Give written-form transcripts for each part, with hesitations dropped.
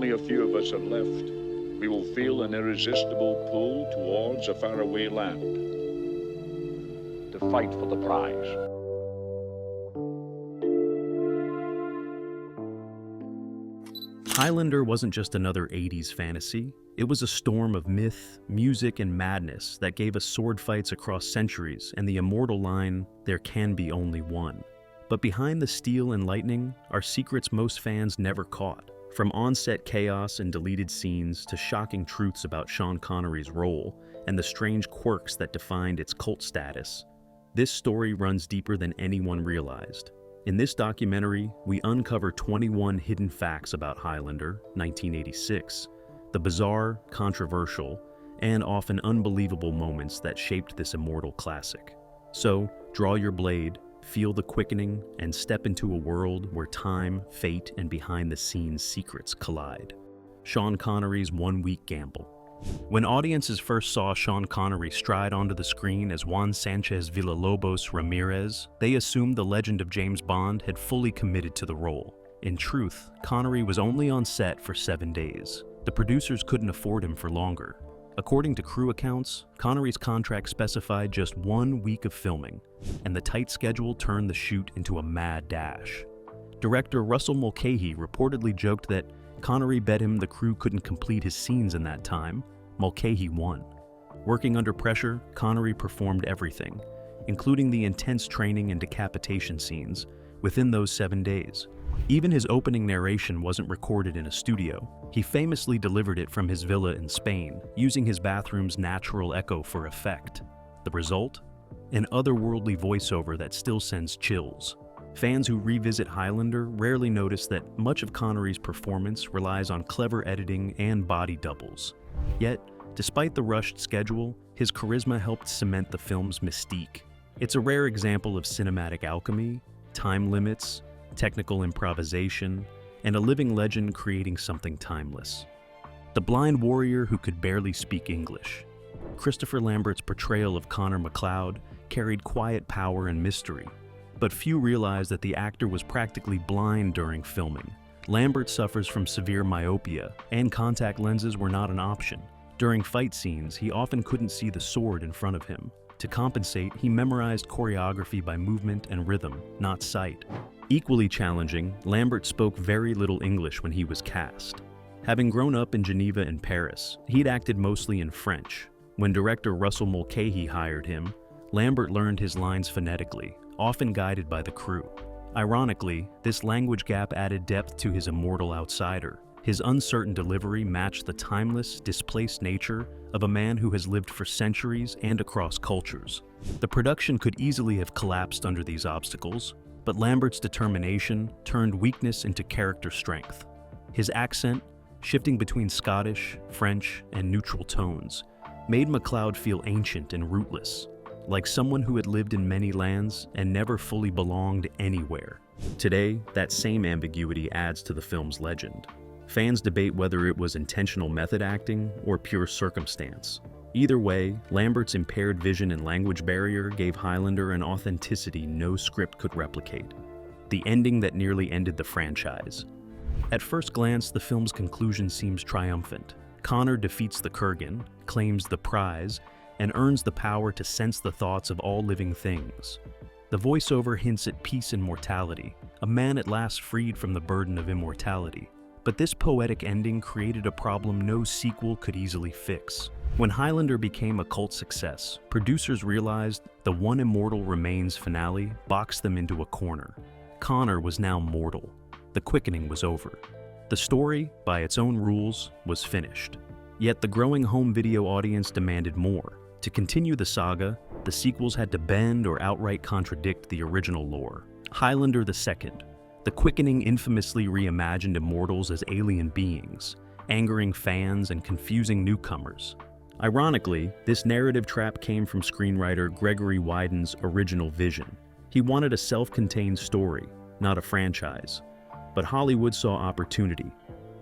only a few of us have left, we will feel an irresistible pull towards a faraway land to fight for the prize. Highlander wasn't just another 80s fantasy. It was a storm of myth, music, and madness that gave us sword fights across centuries and the immortal line, "There can be only one." But behind the steel and lightning are secrets most fans never caught. From on-set chaos and deleted scenes to shocking truths about Sean Connery's role and the strange quirks that defined its cult status, this story runs deeper than anyone realized. In this documentary, we uncover 21 hidden facts about Highlander, 1986, the bizarre, controversial, and often unbelievable moments that shaped this immortal classic. So, draw your blade, feel the quickening, and step into a world where time, fate, and behind-the-scenes secrets collide. Sean Connery's one-week gamble. When audiences first saw Sean Connery stride onto the screen as Juan Sanchez Villalobos Ramirez, they assumed the legend of James Bond had fully committed to the role. In truth, Connery was only on set for 7 days. The producers couldn't afford him for longer. According to crew accounts, Connery's contract specified just 1 week of filming, and the tight schedule turned the shoot into a mad dash. Director Russell Mulcahy reportedly joked that Connery bet him the crew couldn't complete his scenes in that time. Mulcahy won. Working under pressure, Connery performed everything, including the intense training and decapitation scenes, within those 7 days. Even his opening narration wasn't recorded in a studio. He famously delivered it from his villa in Spain, using his bathroom's natural echo for effect. The result? An otherworldly voiceover that still sends chills. Fans who revisit Highlander rarely notice that much of Connery's performance relies on clever editing and body doubles. Yet, despite the rushed schedule, his charisma helped cement the film's mystique. It's a rare example of cinematic alchemy, time limits, technical improvisation, and a living legend creating something timeless. The blind warrior who could barely speak English. Christopher Lambert's portrayal of Connor MacLeod carried quiet power and mystery, but few realized that the actor was practically blind during filming. Lambert suffers from severe myopia, and contact lenses were not an option. During fight scenes, he often couldn't see the sword in front of him. To compensate, he memorized choreography by movement and rhythm, not sight. Equally challenging, Lambert spoke very little English when he was cast. Having grown up in Geneva and Paris, he'd acted mostly in French. When director Russell Mulcahy hired him, Lambert learned his lines phonetically, often guided by the crew. Ironically, this language gap added depth to his immortal outsider. His uncertain delivery matched the timeless, displaced nature of a man who has lived for centuries and across cultures. The production could easily have collapsed under these obstacles, but Lambert's determination turned weakness into character strength. His accent, shifting between Scottish, French, and neutral tones, made MacLeod feel ancient and rootless, like someone who had lived in many lands and never fully belonged anywhere. Today, that same ambiguity adds to the film's legend. Fans debate whether it was intentional method acting or pure circumstance. Either way, Lambert's impaired vision and language barrier gave Highlander an authenticity no script could replicate. The ending that nearly ended the franchise. At first glance, the film's conclusion seems triumphant. Connor defeats the Kurgan, claims the prize, and earns the power to sense the thoughts of all living things. The voiceover hints at peace and mortality, a man at last freed from the burden of immortality. But this poetic ending created a problem no sequel could easily fix. When Highlander became a cult success, producers realized the "One Immortal Remains" finale boxed them into a corner. Connor was now mortal. The quickening was over. The story, by its own rules, was finished. Yet the growing home video audience demanded more. To continue the saga, the sequels had to bend or outright contradict the original lore. Highlander II. The Quickening infamously reimagined immortals as alien beings, angering fans and confusing newcomers. Ironically, this narrative trap came from screenwriter Gregory Wyden's original vision. He wanted a self-contained story, not a franchise. But Hollywood saw opportunity.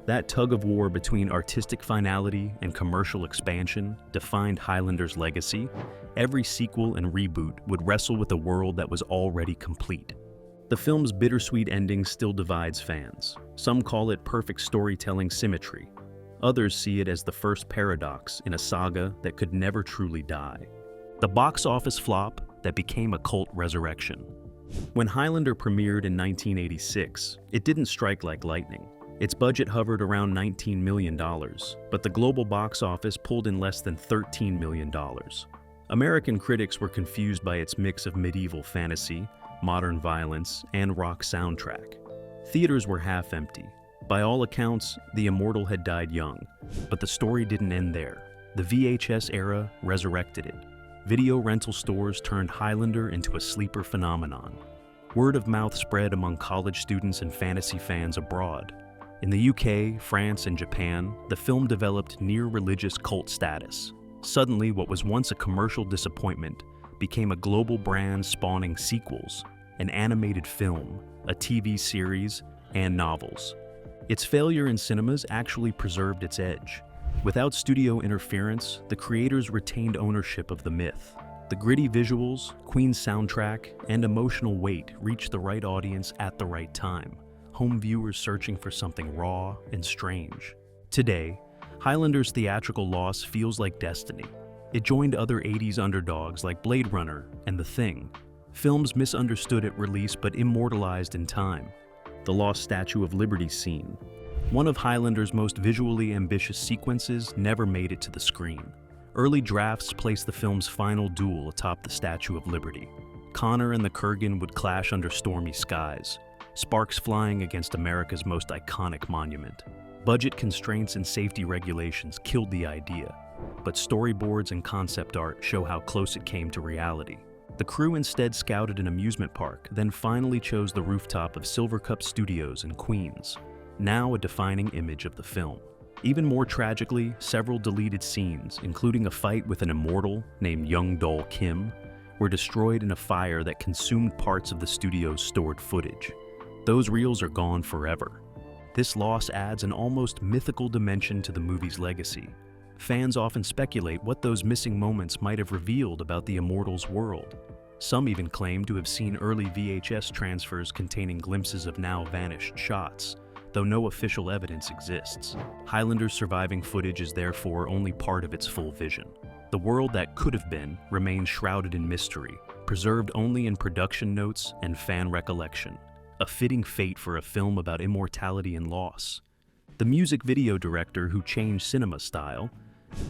That tug-of-war between artistic finality and commercial expansion defined Highlander's legacy. Every sequel and reboot would wrestle with a world that was already complete. The film's bittersweet ending still divides fans. Some call it perfect storytelling symmetry. Others see it as the first paradox in a saga that could never truly die. The box office flop that became a cult resurrection. When Highlander premiered in 1986, it didn't strike like lightning. Its budget hovered around $19 million, but the global box office pulled in less than $13 million. American critics were confused by its mix of medieval fantasy, modern violence, and rock soundtrack. Theaters were half empty. By all accounts, the Immortal had died young, but the story didn't end there. The VHS era resurrected it. Video rental stores turned Highlander into a sleeper phenomenon. Word of mouth spread among college students and fantasy fans abroad. In the UK, France, and Japan, the film developed near-religious cult status. Suddenly, what was once a commercial disappointment became a global brand spawning sequels, an animated film, a TV series, and novels. Its failure in cinemas actually preserved its edge. Without studio interference, the creators retained ownership of the myth. The gritty visuals, Queen's soundtrack, and emotional weight reached the right audience at the right time. Home viewers searching for something raw and strange. Today, Highlander's theatrical loss feels like destiny. It joined other 80s underdogs like Blade Runner and The Thing, films misunderstood at release but immortalized in time. The Lost Statue of Liberty scene. One of Highlander's most visually ambitious sequences never made it to the screen. Early drafts placed the film's final duel atop the Statue of Liberty. Connor and the Kurgan would clash under stormy skies, sparks flying against America's most iconic monument. Budget constraints and safety regulations killed the idea, but storyboards and concept art show how close it came to reality. The crew instead scouted an amusement park, then finally chose the rooftop of Silvercup Studios in Queens, now a defining image of the film. Even more tragically, several deleted scenes, including a fight with an immortal named Young Dol Kim, were destroyed in a fire that consumed parts of the studio's stored footage. Those reels are gone forever. This loss adds an almost mythical dimension to the movie's legacy. Fans often speculate what those missing moments might have revealed about the Immortal's world. Some even claim to have seen early VHS transfers containing glimpses of now-vanished shots, though no official evidence exists. Highlander's surviving footage is therefore only part of its full vision. The world that could have been remains shrouded in mystery, preserved only in production notes and fan recollection. A fitting fate for a film about immortality and loss. The music video director who changed cinema style.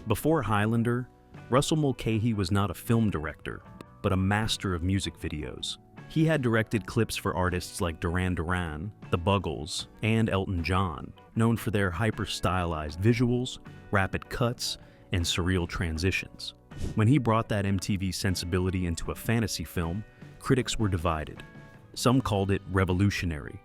Before Highlander, Russell Mulcahy was not a film director, but a master of music videos. He had directed clips for artists like Duran Duran, The Buggles, and Elton John, known for their hyper-stylized visuals, rapid cuts, and surreal transitions. When he brought that MTV sensibility into a fantasy film, critics were divided. Some called it revolutionary.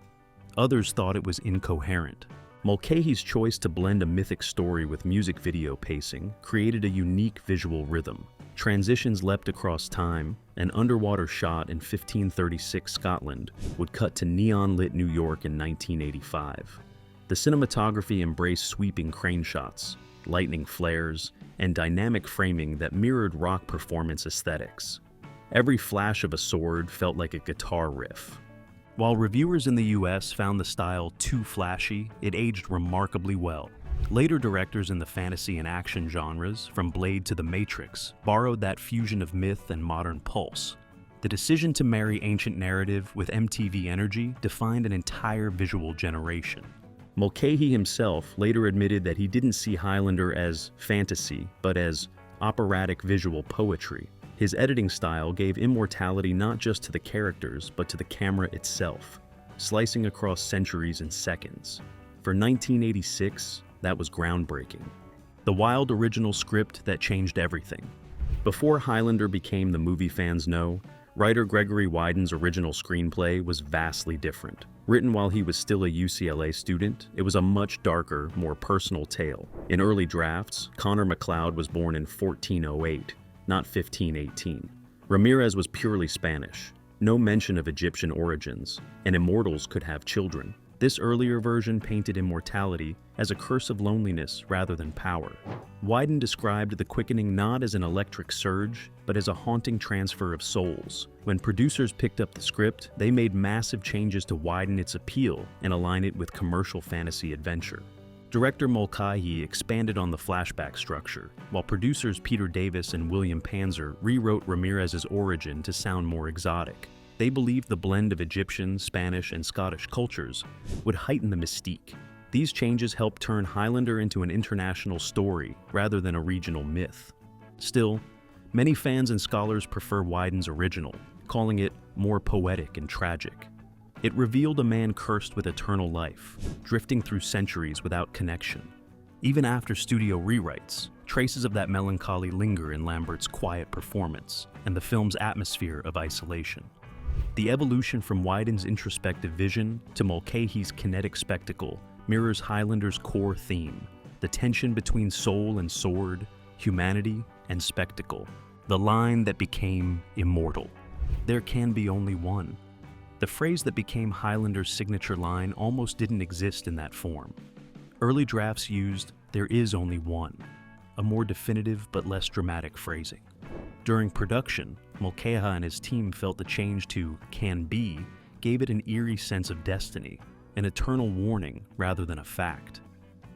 Others thought it was incoherent. Mulcahy's choice to blend a mythic story with music video pacing created a unique visual rhythm. Transitions leapt across time. An underwater shot in 1536 Scotland would cut to neon-lit New York in 1985. The cinematography embraced sweeping crane shots, lightning flares, and dynamic framing that mirrored rock performance aesthetics. Every flash of a sword felt like a guitar riff. While reviewers in the US found the style too flashy, it aged remarkably well. Later directors in the fantasy and action genres, from Blade to The Matrix, borrowed that fusion of myth and modern pulse. The decision to marry ancient narrative with MTV energy defined an entire visual generation. Mulcahy himself later admitted that he didn't see Highlander as fantasy, but as operatic visual poetry. His editing style gave immortality not just to the characters, but to the camera itself, slicing across centuries in seconds. For 1986, that was groundbreaking. The wild original script that changed everything. Before Highlander became the movie fans know, writer Gregory Wyden's original screenplay was vastly different. Written while he was still a UCLA student, it was a much darker, more personal tale. In early drafts, Connor MacLeod was born in 1408, not 1518. Ramirez was purely Spanish, no mention of Egyptian origins, and immortals could have children. This earlier version painted immortality as a curse of loneliness rather than power. Wyden described the quickening not as an electric surge, but as a haunting transfer of souls. When producers picked up the script, they made massive changes to widen its appeal and align it with commercial fantasy adventure. Director Mulcahy expanded on the flashback structure, while producers Peter Davis and William Panzer rewrote Ramirez's origin to sound more exotic. They believed the blend of Egyptian, Spanish, and Scottish cultures would heighten the mystique. These changes helped turn Highlander into an international story rather than a regional myth. Still, many fans and scholars prefer Wyden's original, calling it more poetic and tragic. It revealed a man cursed with eternal life, drifting through centuries without connection. Even after studio rewrites, traces of that melancholy linger in Lambert's quiet performance and the film's atmosphere of isolation. The evolution from Wyden's introspective vision to Mulcahy's kinetic spectacle mirrors Highlander's core theme, the tension between soul and sword, humanity and spectacle, the line that became immortal. There can be only one. The phrase that became Highlander's signature line almost didn't exist in that form. Early drafts used "there is only one," a more definitive but less dramatic phrasing. During production, Mulcahy and his team felt the change to "can be" gave it an eerie sense of destiny, an eternal warning rather than a fact.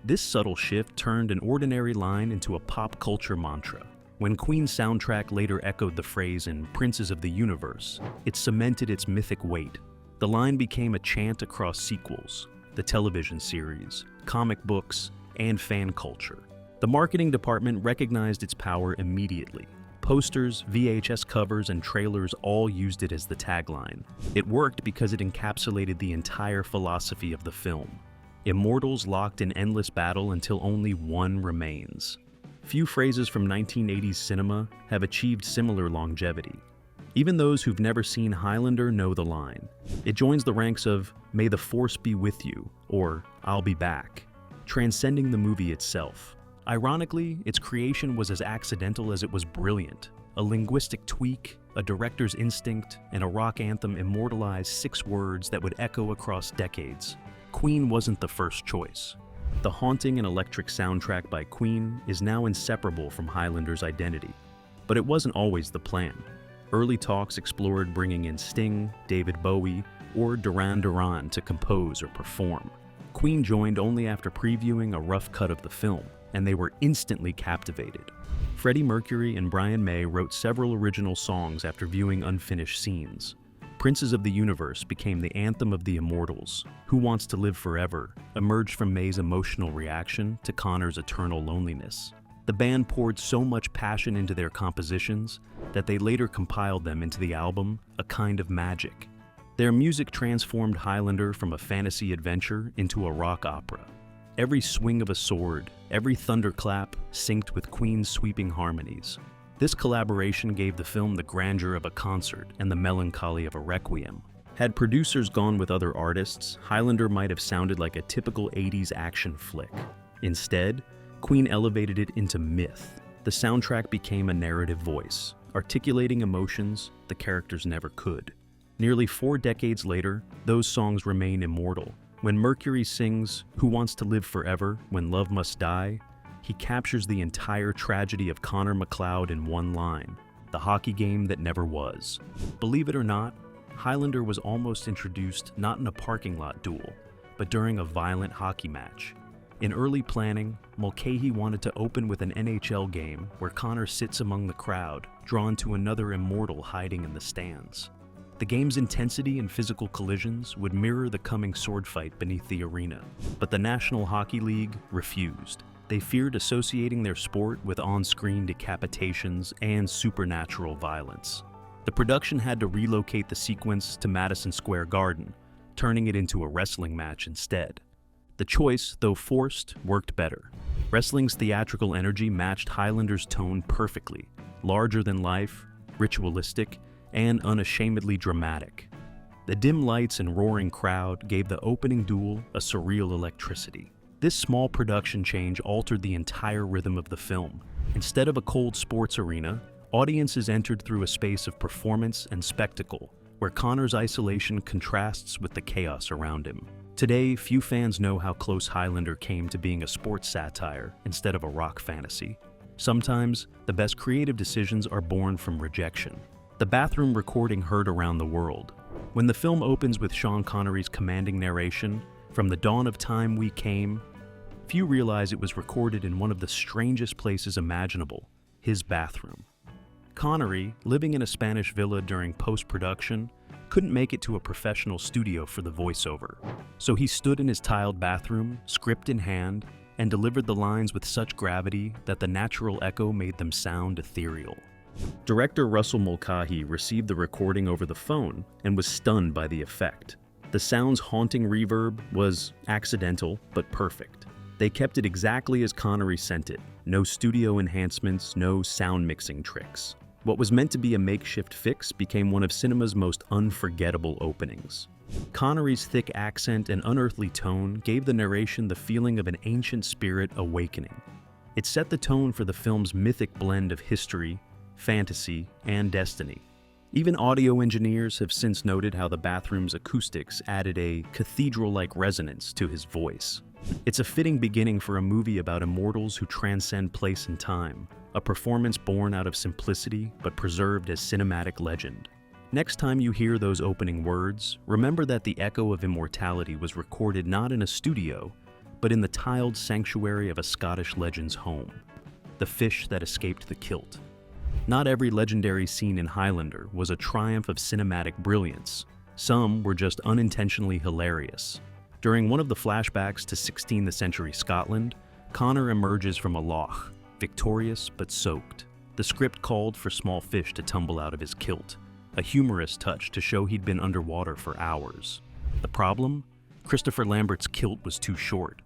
This subtle shift turned an ordinary line into a pop culture mantra. When Queen's soundtrack later echoed the phrase in Princes of the Universe, it cemented its mythic weight. The line became a chant across sequels, the television series, comic books, and fan culture. The marketing department recognized its power immediately. Posters, VHS covers, and trailers all used it as the tagline. It worked because it encapsulated the entire philosophy of the film. Immortals locked in endless battle until only one remains. Few phrases from 1980s cinema have achieved similar longevity. Even those who've never seen Highlander know the line. It joins the ranks of "May the Force be with you" or "I'll be back," transcending the movie itself. Ironically, its creation was as accidental as it was brilliant. A linguistic tweak, a director's instinct, and a rock anthem immortalized 6 words that would echo across decades. Queen wasn't the first choice. The haunting and electric soundtrack by Queen is now inseparable from Highlander's identity. But it wasn't always the plan. Early talks explored bringing in Sting, David Bowie, or Duran Duran to compose or perform. Queen joined only after previewing a rough cut of the film, and they were instantly captivated. Freddie Mercury and Brian May wrote several original songs after viewing unfinished scenes. Princes of the Universe became the anthem of the immortals. Who Wants to Live Forever emerged from May's emotional reaction to Connor's eternal loneliness. The band poured so much passion into their compositions that they later compiled them into the album A Kind of Magic. Their music transformed Highlander from a fantasy adventure into a rock opera. Every swing of a sword, every thunderclap synced with Queen's sweeping harmonies. This collaboration gave the film the grandeur of a concert and the melancholy of a requiem. Had producers gone with other artists, Highlander might have sounded like a typical 80s action flick. Instead, Queen elevated it into myth. The soundtrack became a narrative voice, articulating emotions the characters never could. Nearly 4 decades later, those songs remain immortal. When Mercury sings "Who Wants to Live Forever When Love Must Die," he captures the entire tragedy of Connor MacLeod in one line: the hockey game that never was. Believe it or not, Highlander was almost introduced not in a parking lot duel, but during a violent hockey match. In early planning, Mulcahy wanted to open with an NHL game where Connor sits among the crowd, drawn to another immortal hiding in the stands. The game's intensity and physical collisions would mirror the coming sword fight beneath the arena, but the National Hockey League refused. They feared associating their sport with on-screen decapitations and supernatural violence. The production had to relocate the sequence to Madison Square Garden, turning it into a wrestling match instead. The choice, though forced, worked better. Wrestling's theatrical energy matched Highlander's tone perfectly, larger than life, ritualistic, and unashamedly dramatic. The dim lights and roaring crowd gave the opening duel a surreal electricity. This small production change altered the entire rhythm of the film. Instead of a cold sports arena, audiences entered through a space of performance and spectacle, where Connor's isolation contrasts with the chaos around him. Today, few fans know how close Highlander came to being a sports satire instead of a rock fantasy. Sometimes, the best creative decisions are born from rejection. The bathroom recording heard around the world. When the film opens with Sean Connery's commanding narration, "From the dawn of time we came," few realize it was recorded in one of the strangest places imaginable, his bathroom. Connery, living in a Spanish villa during post-production, couldn't make it to a professional studio for the voiceover, so he stood in his tiled bathroom, script in hand, and delivered the lines with such gravity that the natural echo made them sound ethereal. Director Russell Mulcahy received the recording over the phone and was stunned by the effect. The sound's haunting reverb was accidental but perfect. They kept it exactly as Connery sent it. No studio enhancements, no sound mixing tricks. What was meant to be a makeshift fix became one of cinema's most unforgettable openings. Connery's thick accent and unearthly tone gave the narration the feeling of an ancient spirit awakening. It set the tone for the film's mythic blend of history, fantasy, and destiny. Even audio engineers have since noted how the bathroom's acoustics added a cathedral-like resonance to his voice. It's a fitting beginning for a movie about immortals who transcend place and time, a performance born out of simplicity but preserved as cinematic legend. Next time you hear those opening words, remember that the echo of immortality was recorded not in a studio, but in the tiled sanctuary of a Scottish legend's home, the fish that escaped the kilt. Not every legendary scene in Highlander was a triumph of cinematic brilliance. Some were just unintentionally hilarious. During one of the flashbacks to 16th century Scotland, Connor emerges from a loch, victorious but soaked. The script called for small fish to tumble out of his kilt, a humorous touch to show he'd been underwater for hours. The problem? Christopher Lambert's kilt was too short.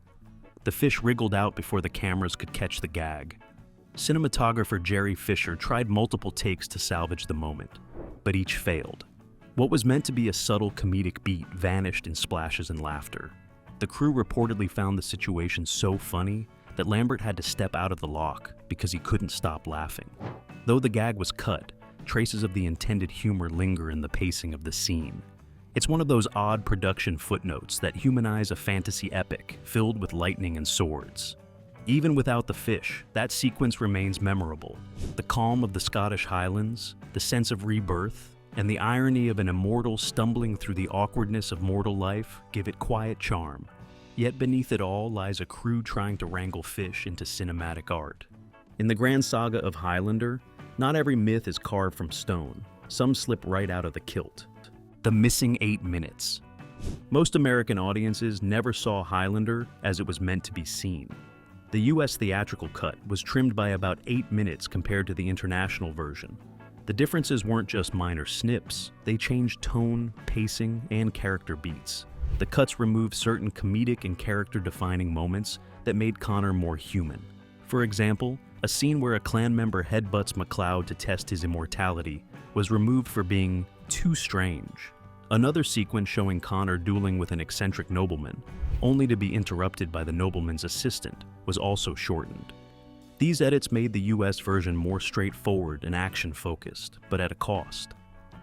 The fish wriggled out before the cameras could catch the gag. Cinematographer Jerry Fisher tried multiple takes to salvage the moment, but each failed. What was meant to be a subtle comedic beat vanished in splashes and laughter. The crew reportedly found the situation so funny that Lambert had to step out of the loch because he couldn't stop laughing. Though the gag was cut, traces of the intended humor linger in the pacing of the scene. It's one of those odd production footnotes that humanize a fantasy epic filled with lightning and swords. Even without the fish, that sequence remains memorable. The calm of the Scottish Highlands, the sense of rebirth, and the irony of an immortal stumbling through the awkwardness of mortal life give it quiet charm. Yet beneath it all lies a crew trying to wrangle fish into cinematic art. In the grand saga of Highlander, not every myth is carved from stone. Some slip right out of the kilt. The missing 8 minutes. Most American audiences never saw Highlander as it was meant to be seen. The US theatrical cut was trimmed by about 8 minutes compared to the international version. The differences weren't just minor snips, they changed tone, pacing, and character beats. The cuts removed certain comedic and character-defining moments that made Connor more human. For example, a scene where a clan member headbutts MacLeod to test his immortality was removed for being too strange. Another sequence showing Connor dueling with an eccentric nobleman, only to be interrupted by the nobleman's assistant, was also shortened. These edits made the US version more straightforward and action-focused, but at a cost.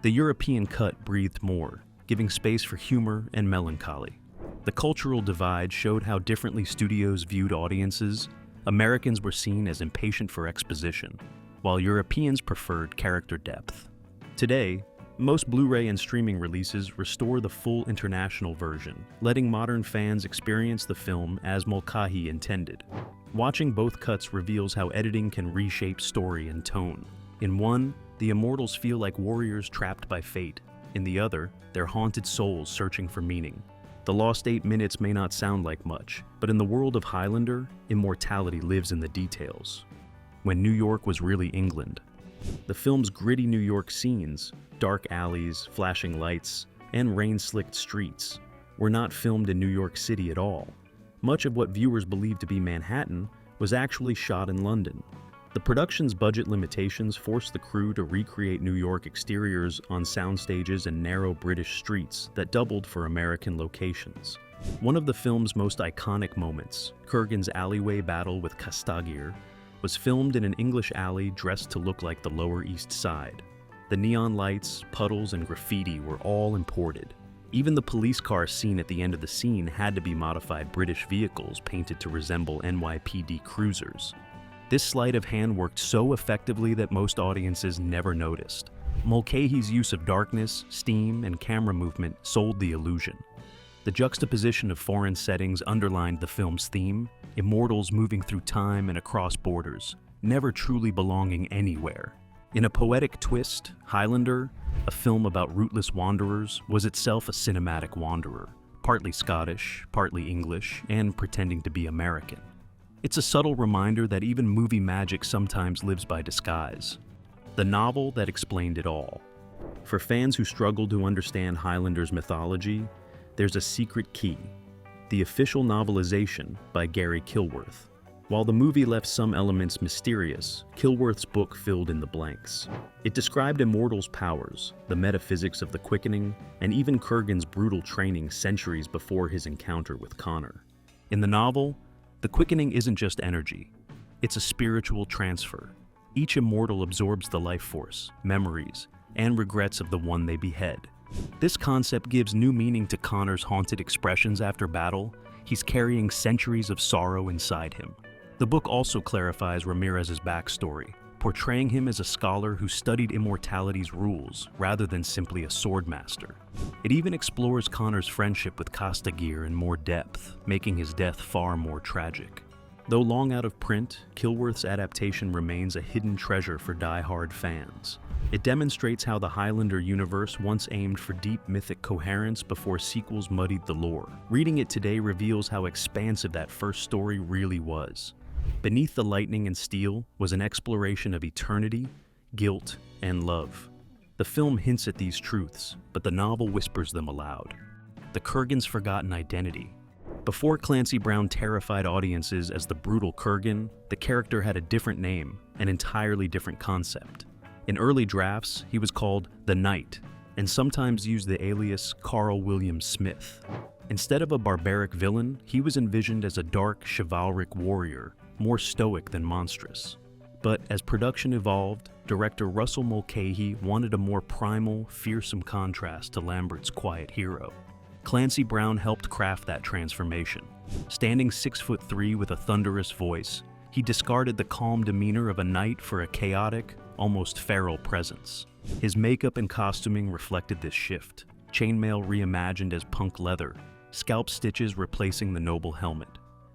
The European cut breathed more, giving space for humor and melancholy. The cultural divide showed how differently studios viewed audiences. Americans were seen as impatient for exposition, while Europeans preferred character depth. Today, most Blu-ray and streaming releases restore the full international version, letting modern fans experience the film as Mulcahy intended. Watching both cuts reveals how editing can reshape story and tone. In one, the immortals feel like warriors trapped by fate. In the other, they're haunted souls searching for meaning. The lost 8 minutes may not sound like much, but in the world of Highlander, immortality lives in the details. When New York was really England. The film's gritty New York scenes, dark alleys, flashing lights, and rain-slicked streets, were not filmed in New York City at all. Much of what viewers believed to be Manhattan was actually shot in London. The production's budget limitations forced the crew to recreate New York exteriors on soundstages and narrow British streets that doubled for American locations. One of the film's most iconic moments, Kurgan's alleyway battle with Castagir, was filmed in an English alley dressed to look like the Lower East Side. The neon lights, puddles, and graffiti were all imported. Even the police car seen at the end of the scene had to be modified British vehicles painted to resemble NYPD cruisers. This sleight of hand worked so effectively that most audiences never noticed. Mulcahy's use of darkness, steam, and camera movement sold the illusion. The juxtaposition of foreign settings underlined the film's theme, immortals moving through time and across borders, never truly belonging anywhere. In a poetic twist, Highlander, a film about rootless wanderers, was itself a cinematic wanderer, partly Scottish, partly English, and pretending to be American. It's a subtle reminder that even movie magic sometimes lives by disguise. The novel that explained it all. For fans who struggle to understand Highlander's mythology, there's a secret key: the official novelization by Gary Kilworth. While the movie left some elements mysterious, Kilworth's book filled in the blanks. It described immortals' powers, the metaphysics of the Quickening, and even Kurgan's brutal training centuries before his encounter with Connor. In the novel, the Quickening isn't just energy, it's a spiritual transfer. Each immortal absorbs the life force, memories, and regrets of the one they behead. This concept gives new meaning to Connor's haunted expressions after battle. He's carrying centuries of sorrow inside him. The book also clarifies Ramirez's backstory, portraying him as a scholar who studied immortality's rules rather than simply a swordmaster. It even explores Connor's friendship with Costagir in more depth, making his death far more tragic. Though long out of print, Kilworth's adaptation remains a hidden treasure for die-hard fans. It demonstrates how the Highlander universe once aimed for deep mythic coherence before sequels muddied the lore. Reading it today reveals how expansive that first story really was. Beneath the lightning and steel was an exploration of eternity, guilt, and love. The film hints at these truths, but the novel whispers them aloud. The Kurgan's forgotten identity. Before Clancy Brown terrified audiences as the brutal Kurgan, the character had a different name, an entirely different concept. In early drafts, he was called the Knight, and sometimes used the alias Carl William Smith. Instead of a barbaric villain, he was envisioned as a dark, chivalric warrior, more stoic than monstrous. But as production evolved, director Russell Mulcahy wanted a more primal, fearsome contrast to Lambert's quiet hero. Clancy Brown helped craft that transformation. Standing 6'3" with a thunderous voice, he discarded the calm demeanor of a knight for a chaotic, almost feral presence. His makeup and costuming reflected this shift. Chainmail reimagined as punk leather, scalp stitches replacing the noble helmet.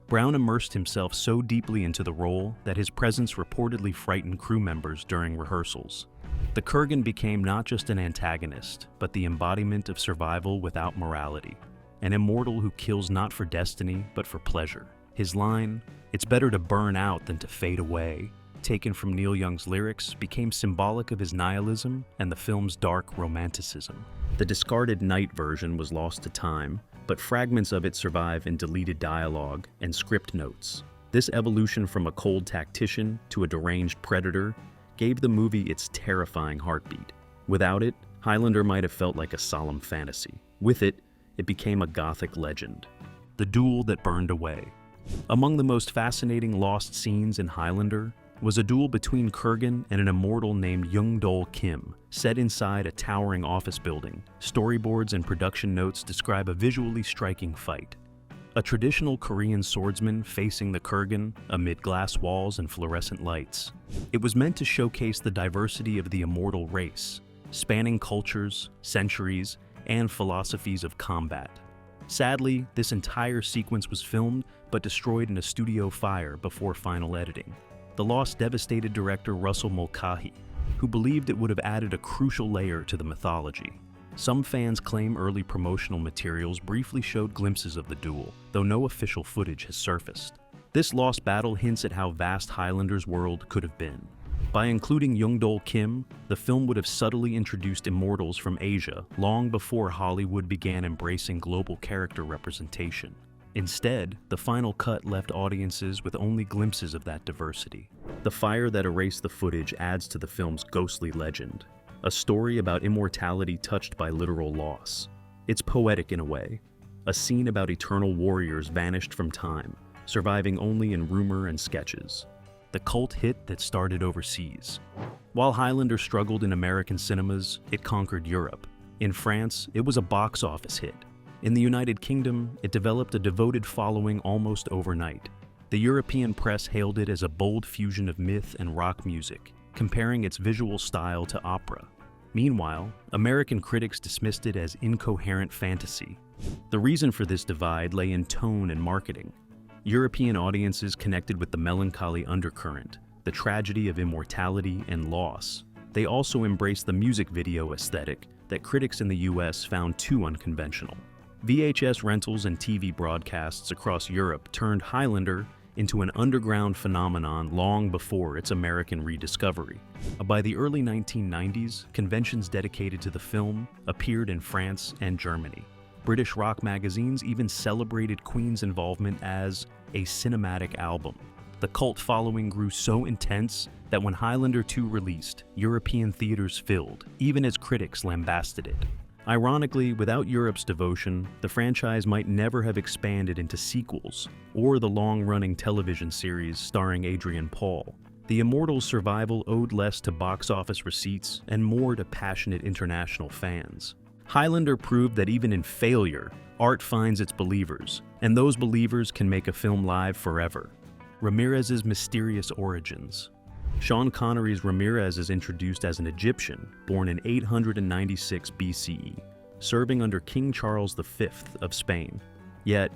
Brown immersed himself so deeply into the role that his presence reportedly frightened crew members during rehearsals. The Kurgan became not just an antagonist, but the embodiment of survival without morality. An immortal who kills not for destiny, but for pleasure. His line, "It's better to burn out than to fade away," taken from Neil Young's lyrics, became symbolic of his nihilism and the film's dark romanticism. The discarded Knight version was lost to time, but fragments of it survive in deleted dialogue and script notes. This evolution from a cold tactician to a deranged predator gave the movie its terrifying heartbeat. Without it, Highlander might have felt like a solemn fantasy. With it, it became a gothic legend. The duel that burned away. Among the most fascinating lost scenes in Highlander was a duel between Kurgan and an immortal named Young-dol Kim, set inside a towering office building. Storyboards and production notes describe a visually striking fight. A traditional Korean swordsman facing the Kurgan amid glass walls and fluorescent lights. It was meant to showcase the diversity of the immortal race, spanning cultures, centuries, and philosophies of combat. Sadly, this entire sequence was filmed but destroyed in a studio fire before final editing. The loss devastated director Russell Mulcahy, who believed it would have added a crucial layer to the mythology. Some fans claim early promotional materials briefly showed glimpses of the duel, though no official footage has surfaced. This lost battle hints at how vast Highlander's world could have been. By including Young-dol Kim, the film would have subtly introduced immortals from Asia long before Hollywood began embracing global character representation. Instead, the final cut left audiences with only glimpses of that diversity. The fire that erased the footage adds to the film's ghostly legend, a story about immortality touched by literal loss. It's poetic in a way, a scene about eternal warriors vanished from time, surviving only in rumor and sketches. The cult hit that started overseas. While Highlander struggled in American cinemas, it conquered Europe. In France, it was a box office hit. In the United Kingdom, it developed a devoted following almost overnight. The European press hailed it as a bold fusion of myth and rock music, comparing its visual style to opera. Meanwhile, American critics dismissed it as incoherent fantasy. The reason for this divide lay in tone and marketing. European audiences connected with the melancholy undercurrent, the tragedy of immortality and loss. They also embraced the music video aesthetic that critics in the US found too unconventional. VHS rentals and TV broadcasts across Europe turned Highlander into an underground phenomenon long before its American rediscovery. By the early 1990s, conventions dedicated to the film appeared in France and Germany. British rock magazines even celebrated Queen's involvement as a cinematic album. The cult following grew so intense that when Highlander 2 released, European theaters filled, even as critics lambasted it. Ironically, without Europe's devotion, the franchise might never have expanded into sequels, or the long-running television series starring Adrian Paul. The Immortal's survival owed less to box office receipts and more to passionate international fans. Highlander proved that even in failure, art finds its believers, and those believers can make a film live forever. Ramirez's mysterious origins. Sean Connery's Ramirez is introduced as an Egyptian, born in 896 BCE, serving under King Charles V of Spain. Yet,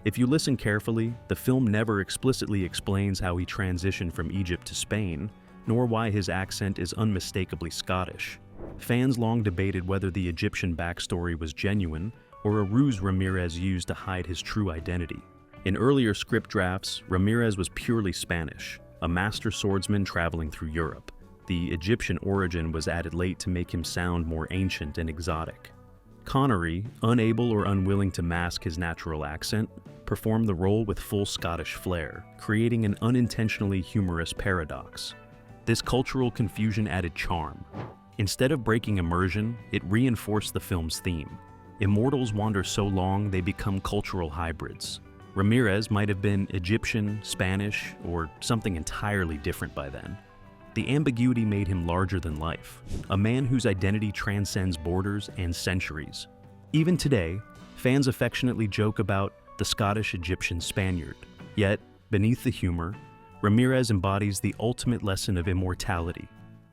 if you listen carefully, the film never explicitly explains how he transitioned from Egypt to Spain, nor why his accent is unmistakably Scottish. Fans long debated whether the Egyptian backstory was genuine or a ruse Ramirez used to hide his true identity. In earlier script drafts, Ramirez was purely Spanish, a master swordsman traveling through Europe. The Egyptian origin was added late to make him sound more ancient and exotic. Connery, unable or unwilling to mask his natural accent, performed the role with full Scottish flair, creating an unintentionally humorous paradox. This cultural confusion added charm. Instead of breaking immersion, it reinforced the film's theme. Immortals wander so long they become cultural hybrids. Ramirez might have been Egyptian, Spanish, or something entirely different by then. The ambiguity made him larger than life, a man whose identity transcends borders and centuries. Even today, fans affectionately joke about the Scottish-Egyptian Spaniard. Yet, beneath the humor, Ramirez embodies the ultimate lesson of immortality.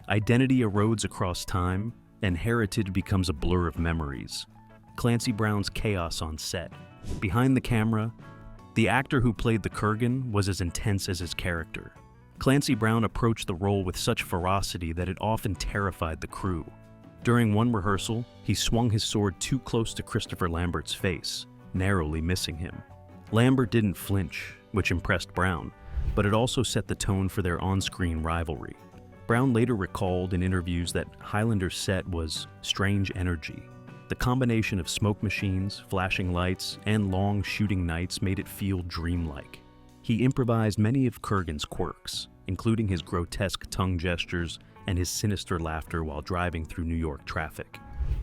Identity erodes across time, and heritage becomes a blur of memories. Clancy Brown's chaos on set. Behind the camera, the actor who played the Kurgan was as intense as his character. Clancy Brown approached the role with such ferocity that it often terrified the crew. During one rehearsal, he swung his sword too close to Christopher Lambert's face, narrowly missing him. Lambert didn't flinch, which impressed Brown, but it also set the tone for their on-screen rivalry. Brown later recalled in interviews that Highlander's set was strange energy. The combination of smoke machines, flashing lights, and long shooting nights made it feel dreamlike. He improvised many of Kurgan's quirks, including his grotesque tongue gestures and his sinister laughter while driving through New York traffic.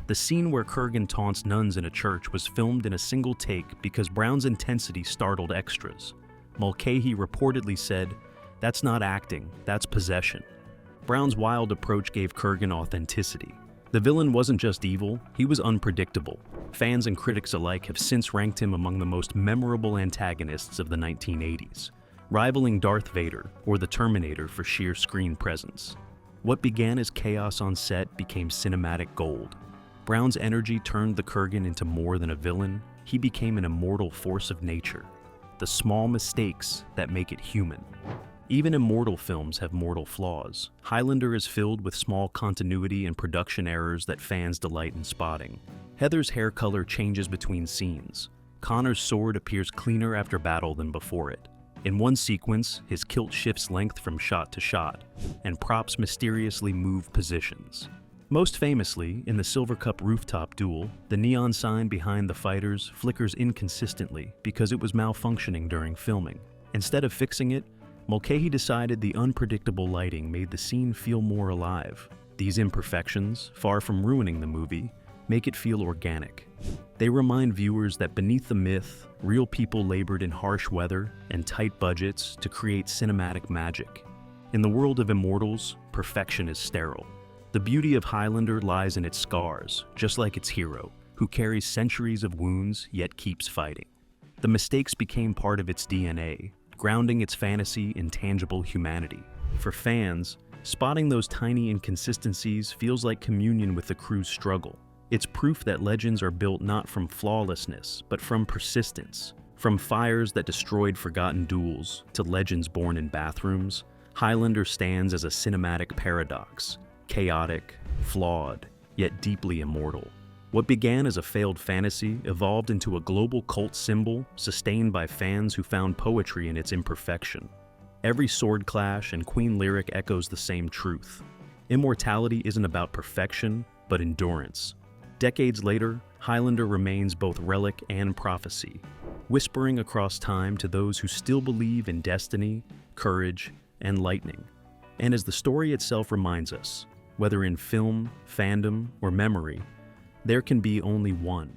The scene where Kurgan taunts nuns in a church was filmed in a single take because Brown's intensity startled extras. Mulcahy reportedly said, "That's not acting, that's possession." Brown's wild approach gave Kurgan authenticity. The villain wasn't just evil, he was unpredictable. Fans and critics alike have since ranked him among the most memorable antagonists of the 1980s, rivaling Darth Vader or the Terminator for sheer screen presence. What began as chaos on set became cinematic gold. Brown's energy turned the Kurgan into more than a villain, he became an immortal force of nature. The small mistakes that make it human. Even immortal films have mortal flaws. Highlander is filled with small continuity and production errors that fans delight in spotting. Heather's hair color changes between scenes. Connor's sword appears cleaner after battle than before it. In one sequence, his kilt shifts length from shot to shot, and props mysteriously move positions. Most famously, in the Silver Cup rooftop duel, the neon sign behind the fighters flickers inconsistently because it was malfunctioning during filming. Instead of fixing it, Mulcahy decided the unpredictable lighting made the scene feel more alive. These imperfections, far from ruining the movie, make it feel organic. They remind viewers that beneath the myth, real people labored in harsh weather and tight budgets to create cinematic magic. In the world of immortals, perfection is sterile. The beauty of Highlander lies in its scars, just like its hero, who carries centuries of wounds yet keeps fighting. The mistakes became part of its DNA, grounding its fantasy in tangible humanity. For fans, spotting those tiny inconsistencies feels like communion with the crew's struggle. It's proof that legends are built not from flawlessness, but from persistence. From fires that destroyed forgotten duels to legends born in bathrooms, Highlander stands as a cinematic paradox, chaotic, flawed, yet deeply immortal. What began as a failed fantasy evolved into a global cult symbol sustained by fans who found poetry in its imperfection. Every sword clash and Queen lyric echoes the same truth. Immortality isn't about perfection, but endurance. Decades later, Highlander remains both relic and prophecy, whispering across time to those who still believe in destiny, courage, and lightning. And as the story itself reminds us, whether in film, fandom, or memory, there can be only one.